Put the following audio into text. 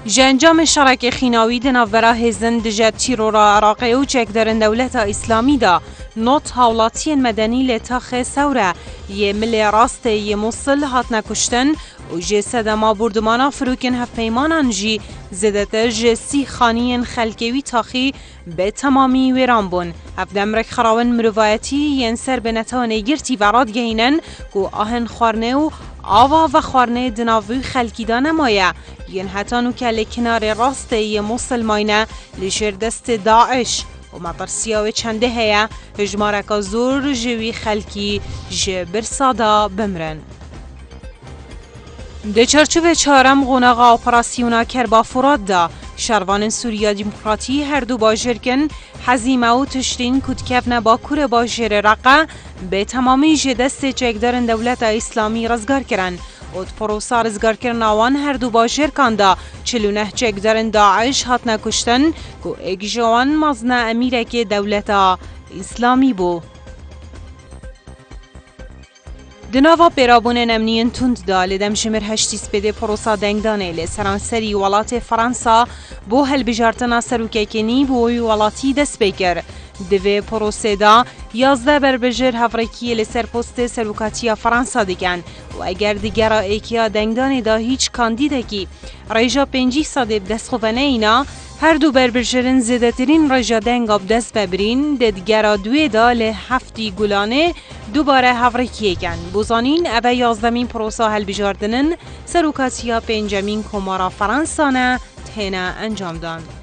جنجام شرک خیناوی دناورا هزن دجا تیرورا عراقی و چک درن دولت اسلامی دا نوت هاولاتی مدنی لتاخ سوره یه ملی راست یه موصل هات نکشتن و جه سدما بردمانا فروکن هف پیمانان جی زدتر جه سی خانین خلکوی تاخی به تمامی ویران بون. هف دمرک خراون مروایتی ین سر به نتانه گرتی وراد گهینن گو آهن خورنه و آوا و خورنه دناوی خلکی دا نمایه ین حتانو که لکنار راست یه مسلمانه لشر دست داعش و مطرسیاوی چنده هیا هجمارکا زور جوی خلکی جبر سادا بمرن. ده چرچوه چهارم قوناغا اپراسیونا کربا فراد دا شروان سوریا دموکراتی هر دو باجرکن حزیمه و تشرین کدکفن با کور باجر رقه به تمامی جدست چکدارن دولت اسلامی رزگار کرن od پروسا رزگار کرناوان هر دو باجر کاندا 49 چکدارن داعش هات نکشتن گو اگ جوان مزنه امیره که دولت اسلامی بو. دناوا پیرابون نمنین تند دا لدم شمر هشتی سپیده پروسا دنگدانه لسرانسری ولات فرانسا بو هل بجارتنا سروککنی بوی ولاتی دست بکر. دوی پروسه دا 11 بربجر هفرکی لسر پست سروکاتی فرانسا دیگن و اگر دیگر ایکیا دنگدانه دا هیچ کاندیده کی ریجا 5 ساده بدست خوونه اینا هر دو بربرجرن زیدترین رجا دنگ آب دست ببرین دیگر دوی دا لحفتی گلانه دوباره هفرکیه کن. بوزانین اوه 11مین پروسا هل بجاردنن سروکاتیا 5مین کمارا فرانسانه تهنه انجام دان.